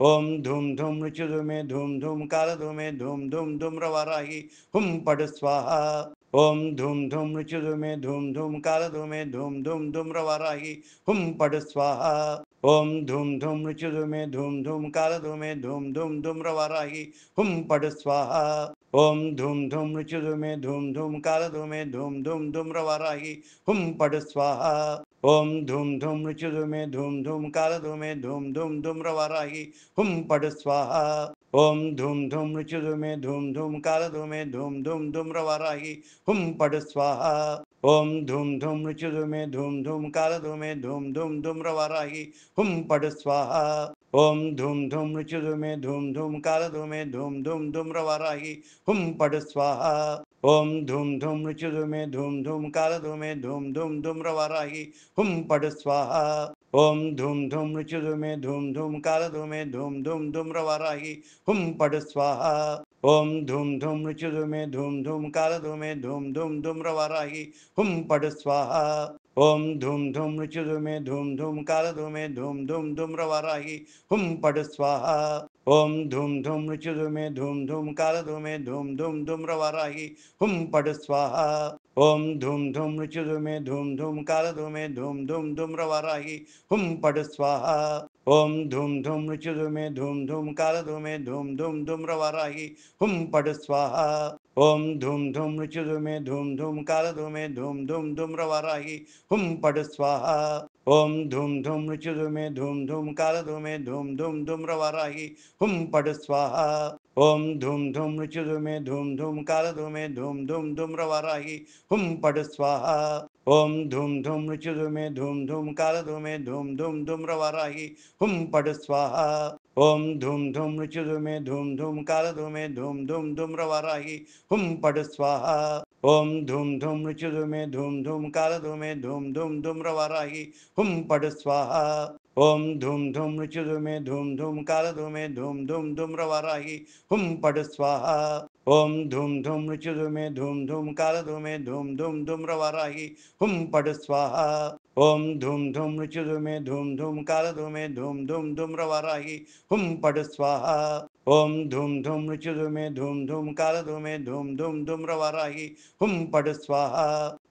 ओम धूम धूम मृत्युधूमे धूम धूम कालधूमे धूम धूम धूम्रवाराही हुम पट स्वाहा। ओम धूम धूम मृत्युधूमे धूम धूम कालधूमे धूम धूम धूम्रवाराही हुम पट स्वाहा। ओम धूम धूम मृत्युधूमे धूम धूम कालधूमे धूम धूम धूम्रवाराही हुम पट स्वाहा। ओम धूम धूम मृत्युधूमे धूम धूम कालधूमे धूम धूम धूम्रवाराही हुम पट स्वाहा। ओम धूम धूम मृत्युधूमे धूम धूम कालधूमे धूम धूम धूम्रवाराही हुम पट स्वाहा। ओम धूम धूम मृत्युधूमे धूम धूम कालधूमे धूम धूम धूम्रवाराही हुम पट स्वाहा। ओम धूम धूम मृत्युधूमे धूम धूम कालधूमे धूम धूम धूम्रवाराही हुम पट स्वाहा। ओम धूम धूम मृत्युधूमे धूम धूम कालधूमे धूम धूम धूम्रवाराही हुम पट स्वाहा। ओम धूम धूम मृत्युधूमे धूम धूम कालधूमे धूम धूम धूम्रवाराही हुम पट स्वाहा। ओम धूम धूम मृत्युधूमे धूम धूम कालधूमे धूम धूम धूम्रवाराही हुम पट स्वाहा। ओम धूम धूम मृत्युधूमे धूम धूम कालधूमे धूम धूम धूम्रवाराही हुम पट स्वाहा। ओम धूम धूम मृत्युधूमे धूम धूम कालधूमे धूम धूम धूम्रवाराही हुम पट स्वाहा। ओम धूम धूम मृत्युधूमे धूम धूम कालधूमे धूम धूम धूम्रवाराही हुम पट स्वाहा। ओम धूम धूम मृत्युधूमे धूम धूम कालधूमे धूम धूम धूम्रवाराही हुम पट स्वाहा। ओम धूम धूम मृत्युधूमे धूम धूम कालधूमे धूम धूम धूम्रवाराही हुम पट स्वाहा। ओम धूम धूम मृत्युधूमे धूम धूम कालधूमे धूम धूम धूम्रवाराही हुम पट स्वाहा। ओम धूम धूम मृत्युधूमे धूम धूम कालधूमे धूम धूम धूम्रवाराही हुम पट स्वाहा। ओम धूम धूम मृत्युधूमे धूम धूम कालधूमे धूम धूम धूम्रवाराही हुम पट स्वाहा। ओम धूम धूम मृत्युधूमे धूम धूम कालधूमे धूम धूम धूम्रवाराही हुम पट स्वाहा। ओम धूम धूम मृत्युधूमे धूम धूम कालधूमे धूम धूम धूम्रवाराही हुम पट स्वाहा। ओम धूम धूम मृत्युधूमे धूम धूम कालधूमे धूम धूम धूम्रवाराही हुम पट स्वाहा। ओम धूम धूम मृत्युधूमे धूम धूम कालधूमे धूम धूम धूम्रवाराही हुम पट स्वाहा। ओम धूम धूम मृत्युधूमे धूम धूम कालधूमे धूम धूम धूम्रवाराही हुम पट स्वाहा। ओम धूम धूम मृत्युधूमे धूम धूम कालधूमे धूम धूम धूम्रवाराही हुम पट स्वाहा। ओम धूम धूम मृत्युधूमे धूम धूम कालधूमे धूम धूम धूम्रवाराही हुम पट स्वाहा। ओम धूम धूम मृत्युधूमे धूम धूम कालधूमे धूम धूम धूम्रवाराही हुम पट स्वाहा। ओम धूम धूम मृत्युधूमे धूम धूम कालधूमे धूम धूम धूम्रवाराही हुम पट स्वाहा।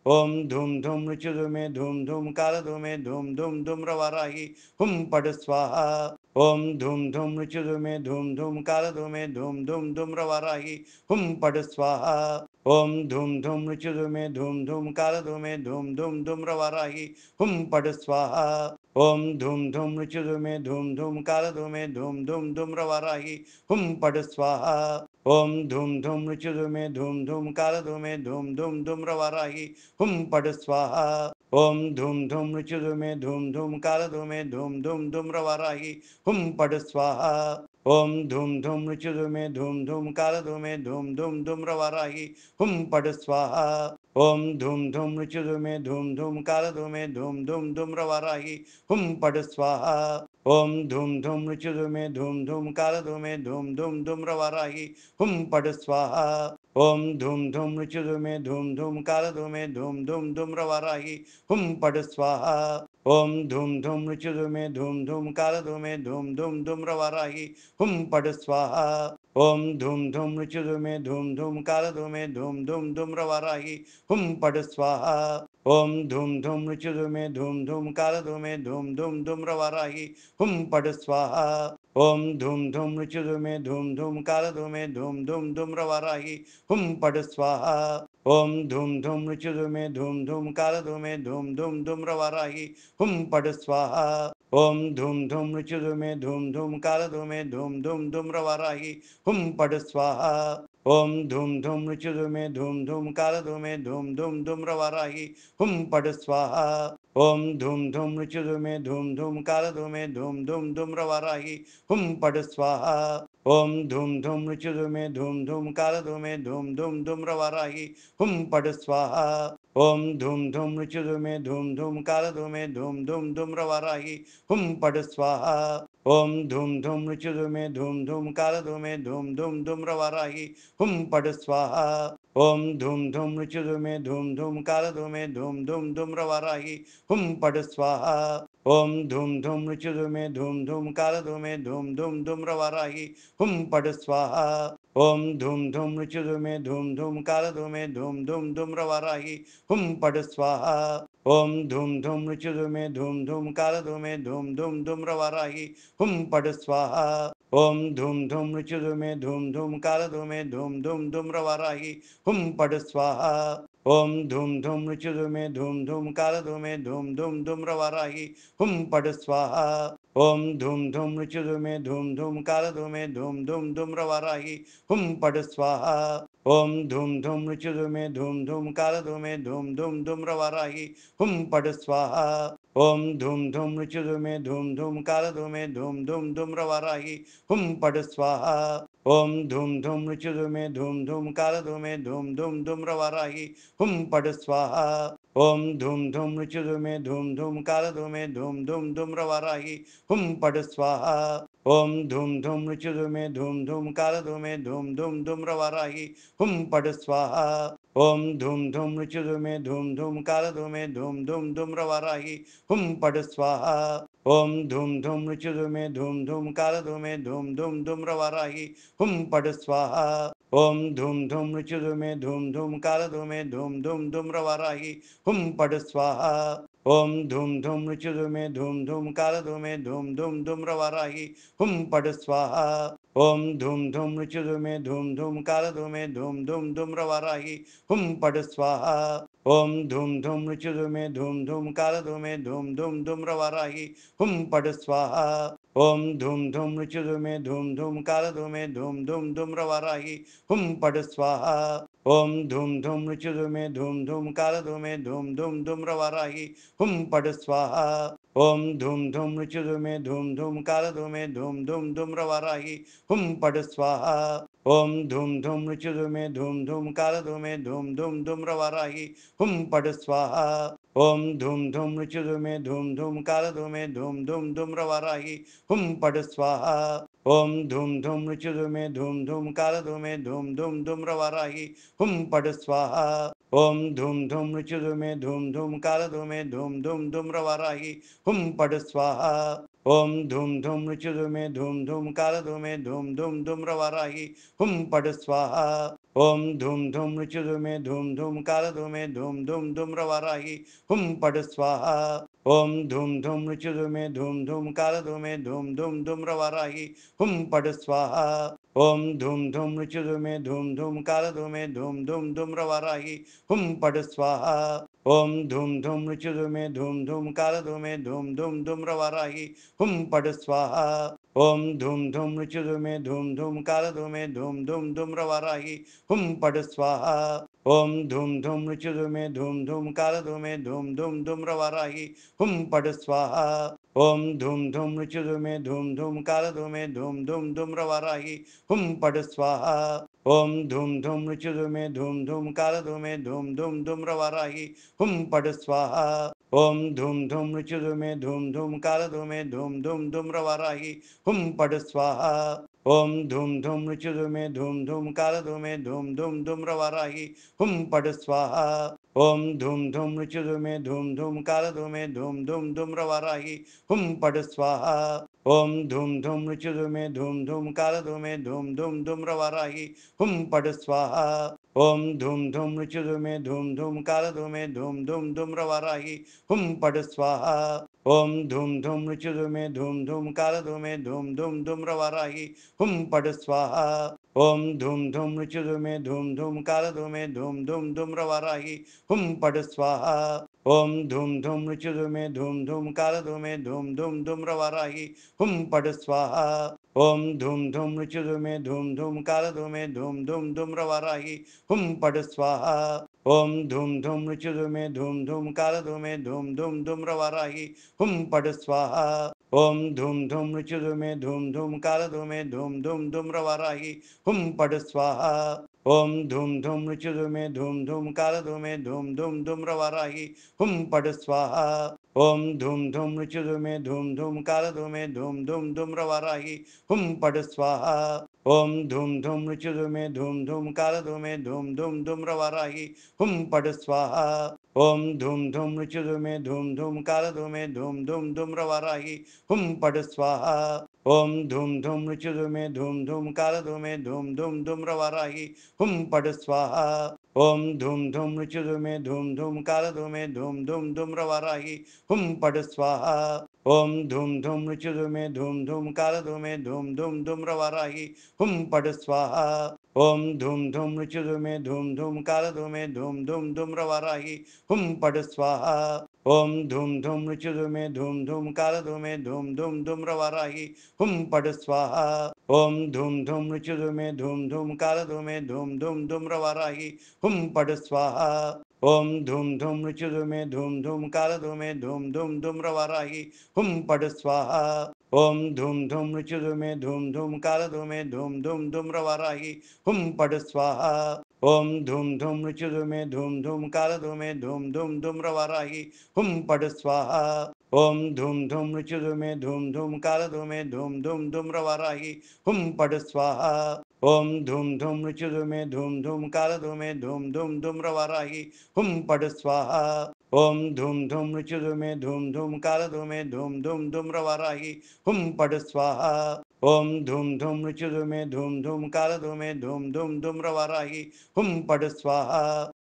ओम धूम धूम मृत्युधूमे धूम धूम कालधूमे धूम धूम धूम्रवाराही हुम पट स्वाहा। ओम धूम धूम मृत्युधूमे धूम धूम कालधूमे धूम धूम धूम्रवाराही हुम पट स्वाहा। ओम धूम धूम मृत्युधूमे धूम धूम कालधूमे धूम धूम धूम्रवाराही हुम पट स्वाहा। ओम धूम धूम मृत्युधूमे धूम धूम कालधूमे धूम धूम धूम्रवाराही हुम पट स्वाहा। ओम धूम धूम मृत्युधूमे धूम धूम कालधूमे धूम धूम धूम्रवाराही हुम पट स्वाहा। ओम धूम धूम मृत्युधूमे धूम धूम कालधूमे धूम धूम धूम्रवाराही हुम पट स्वाहा। ओम धूम धूम मृत्युधूमे धूम धूम कालधूमे धूम धूम धूम्रवाराही हुम पट स्वाहा। ओम धूम धूम मृत्युधूमे धूम धूम कालधूमे धूम धूम धूम्रवाराही हुम पट स्वाहा। ओम धूम धूम मृत्युधूमे धूम धूम कालधूमे धूम धूम धूम्रवाराही हुम पट स्वाहा। ओम धूम धूम मृत्युधूमे धूम धूम कालधूमे धूम धूम धूम्रवाराही हुम पट स्वाहा। ओम धूम धूम मृत्युधूमे धूम धूम कालधूमे धूम धूम धूम्रवाराही हुम पट स्वाहा। ओम धूम धूम मृत्युधूमे धूम धूम कालधूमे धूम धूम धूम्रवाराही हुम पट स्वाहा। ओम धूम धूम मृत्युधूमे धूम धूम कालधूमे धूम धूम धूम्रवाराही हुम पट स्वाहा। ओम धूम धूम मृत्युधूमे धूम धूम कालधूमे धूम धूम धूम्रवाराही हुम पट स्वाहा। ओम धूम धूम मृत्युधूमे धूम धूम कालधूमे धूम धूम धूम्रवाराही हुम पट स्वाहा। ओम धूम धूम मृत्युधूमे धूम धूम कालधूमे धूम धूम धूम्रवाराही हुम पट स्वाहा। ओम धूम धूम मृत्युधूमे धूम धूम कालधूमे धूम धूम धूम्रवाराही हुम पट स्वाहा। ओम धूम धूम मृत्युधूमे धूम धूम कालधूमे धूम धूम धूम्रवाराही हुम पट स्वाहा। ओम धूम धूम मृत्युधूमे धूम धूम कालधूमे धूम धूम धूम्रवाराही हुम पट स्वाहा। ओम धूम धूम मृत्युधूमे धूम धूम कालधूमे धूम धूम धूम्रवाराही हुम पट स्वाहा। ओम धूम धूम मृत्युधूमे धूम धूम कालधूमे धूम धूम धूम्रवाराही हुम पट स्वाहा। ओम धूम धूम मृत्युधूमे धूम धूम कालधूमे धूम धूम धूम्रवाराही हुम पट स्वाहा। ओम धूम धूम मृत्युधूमे धूम धूम कालधूमे धूम धूम धूम्रवाराही हुम पट स्वाहा। ओम धूम धूम मृत्युधूमे धूम धूम कालधूमे धूम धूम धूम्रवाराही हुम पट स्वाहा। ओम धूम धूम मृत्युधूमे धूम धूम कालधूमे धूम धूम धूम्रवाराही हुम पट स्वाहा। ओम धूम धूम मृत्युधूमे धूम धूम कालधूमे धूम धूम धूम्रवाराही हुम पट स्वाहा। ओम धूम धूम मृत्युधूमे धूम धूम कालधूमे धूम धूम धूम्रवाराही हुम पट स्वाहा। ओम धूम धूम मृत्युधूमे धूम धूम कालधूमे धूम धूम धूम्रवाराही हुम पट स्वाहा। ओम धूम धूम मृत्युधूमे धूम धूम कालधूमे धूम धूम धूम्रवाराही हुम पट स्वाहा। ओम धूम धूम मृत्युधूमे धूम धूम कालधूमे धूम धूम धूम्रवाराही हुम पट स्वाहा। ओम धूम धूम मृत्युधूमे धूम धूम कालधूमे धूम धूम धूम्रवाराही हुम पट स्वाहा। ओम धूम धूम मृत्युधूमे धूम धूम कालधूमे धूम धूम धूम्रवाराही हुम पट स्वाहा। ओम धूम धूम मृत्युधूमे धूम धूम कालधूमे धूम धूम धूम्रवाराही हुम पट स्वाहा। ओम धूम धूम मृत्युधूमे धूम धूम कालधूमे धूम धूम धूम्रवाराही हुम पट स्वाहा। ओम धूम धूम मृत्युधूमे धूम धूम कालधूमे धूम धूम धूम्रवाराही हुम पट स्वाहा। ओम धूम धूम मृत्युधूमे धूम धूम कालधूमे धूम धूम धूम्रवाराही हुम पट स्वाहा। ओम धूम धूम मृत्युधूमे धूम धूम कालधूमे धूम धूम धूम्रवाराही हुम पट स्वाहा। ओम धूम धूम मृत्युधूमे धूम धूम कालधूमे धूम धूम धूम्रवाराही हुम पट स्वाहा। ओम धूम धूम मृत्युधूमे धूम धूम कालधूमे धूम धूम धूम्रवाराही हुम पट स्वाहा। ओम धूम धूम मृत्युधूमे धूम धूम कालधूमे धूम धूम धूम्रवाराही हुम पट स्वाहा। ओम धूम धूम मृत्युधूमे धूम धूम कालधूमे धूम धूम धूम्रवाराही हुम पट स्वाहा। ओम धूम धूम मृत्युधूमे धूम धूम कालधूमे धूम धूम धूम्रवाराही हुम पट स्वाहा। ओम धूम धूम मृत्युधूमे धूम धूम कालधूमे धूम धूम धूम्रवाराही हुम पट स्वाहा। ओम धूम धूम मृत्युधूमे धूम धूम कालधूमे धूम धूम धूम्रवाराही हुम पट स्वाहा। ओम धूम धूम मृत्युधूमे धूम धूम कालधूमे धूम धूम धूम्रवाराही हुम पट स्वाहा। ओम धूम धूम मृत्युधूमे धूम धूम कालधूमे धूम धूम धूम्रवाराही हुम पट स्वाहा। ओम धूम धूम मृत्युधूमे धूम धूम कालधूमे धूम धूम धूम्रवाराही हुम पट स्वाहा। ओम धूम धूम मृत्युधूमे धूम धूम कालधूमे धूम धूम धूम्रवाराही हुम पट स्वाहा। ओम धूम धूम मृत्युधूमे धूम धूम कालधूमे धूम धूम धूम्रवाराही हुम पट स्वाहा। ओम धूम धूम मृत्युधूमे धूम धूम कालधूमे धूम धूम धूम्रवाराही हुम पट स्वाहा। ओम धूम धूम मृत्युधूमे धूम धूम कालधूमे धूम धूम धूम्रवाराही हुम पट स्वाहा। ओम धूम धूम मृत्युधूमे धूम धूम कालधूमे धूम धूम धूम्रवाराही हुम पट स्वाहा। ओम धूम धूम मृत्युधूमे धूम धूम कालधूमे धूम धूम धूम्रवाराही हुम पट स्वाहा। ओम धूम धूम मृत्युधूमे धूम धूम कालधूमे धूम धूम धूम्रवाराही हुम पट स्वाहा। ओम धूम धूम मृत्युधूमे धूम धूम कालधूमे धूम धूम धूम्रवाराही हुम पट स्वाहा। ओम धूम धूम मृत्युधूमे धूम धूम कालधूमे धूम धूम धूम्रवाराही हुम पट स्वाहा। ओम धूम धूम मृत्युधूमे धूम धूम कालधूमे धूम धूम धूम्रवाराही हुम पट स्वाहा। ओम धूम धूम मृत्युधूमे धूम धूम कालधूमे धूम धूम धूम्रवाराही हुम पट स्वाहा। ओम धूम धूम मृत्युधूमे धूम धूम कालधूमे धूम धूम धूम्रवाराही हुम पट स्वाहा। ओम धूम धूम मृत्युधूमे धूम धूम कालधूमे धूम धूम धूम्रवाराही हुम पट स्वाहा। ओम धूम धूम मृत्युधूमे धूम धूम कालधूमे धूम धूम धूम्रवाराही हुम पट स्वाहा। ओम धूम धूम मृत्युधूमे धूम धूम कालधूमे धूम धूम धूम्रवाराही हुम पट स्वाहा। ओम धूम धूम मृत्युधूमे धूम धूम कालधूमे धूम धूम धूम्रवाराही हुम पट स्वाहा। ओम धूम धूम मृत्युधूमे धूम धूम कालधूमे धूम धूम धूम्रवाराही हुम पट स्वाहा। ओम धूम धूम मृत्युधूमे धूम धूम कालधूमे धूम धूम धूम्रवाराही हुम पट स्वाहा। ओम धूम धूम मृत्युधूमे धूम धूम कालधूमे धूम धूम धूम्रवाराही हुम पट स्वाहा। ओम धूम धूम मृत्युधूमे धूम धूम कालधूमे धूम धूम धूम्रवाराही हुम पट स्वाहा। ओम धूम धूम मृत्युधूमे धूम धूम कालधूमे धूम धूम धूम्रवाराही हुम पट स्वाहा। ओम धूम धूम मृत्युधूमे धूम धूम कालधूमे धूम धूम धूम्रवाराही हुम पट स्वाहा। ओम धूम धूम मृत्युधूमे धूम धूम कालधूमे धूम धूम धूम्रवाराही हुम पट स्वाहा। ओम धूम धूम मृत्युधूमे धूम धूम कालधूमे धूम धूम धूम्रवाराही हुम पट स्वाहा। ओम धूम धूम मृत्युधूमे धूम धूम कालधूमे धूम धूम धूम्रवाराही हुम पट स्वाहा। ओम धूम धूम मृत्युधूमे धूम धूम कालधूमे धूम धूम धूम्रवाराही हुम पट स्वाहा। ओम धूम धूम मृत्युधूमे धूम धूम कालधूमे धूम धूम धूम्रवाराही हुम पट स्वाहा। ओम धूम धूम मृत्युधूमे धूम धूम कालधूमे धूम धूम धूम्रवाराही हुम पट स्वाहा। ओम धूम धूम मृत्युधूमे धूम धूम कालधूमे धूम धूम धूम्रवाराही हुम पट स्वाहा। ओम धूम धूम मृत्युधूमे धूम धूम कालधूमे धूम धूम धूम्रवाराही हुम पट स्वाहा। ओम धूम धूम मृत्युधूमे धूम धूम कालधूमे धूम धूम धूम्रवाराही हुम पट स्वाहा। ओम धूम धूम मृत्युधूमे धूम धूम कालधूमे धूम धूम धूम्रवाराही हुम पट स्वाहा। ओम धूम धूम मृत्युधूमे धूम धूम कालधूमे धूम धूम धूम्रवाराही हुम पट स्वाहा। ओम धूम धूम मृत्युधूमे धूम धूम कालधूमे धूम धूम धूम्रवाराही हुम पट स्वाहा।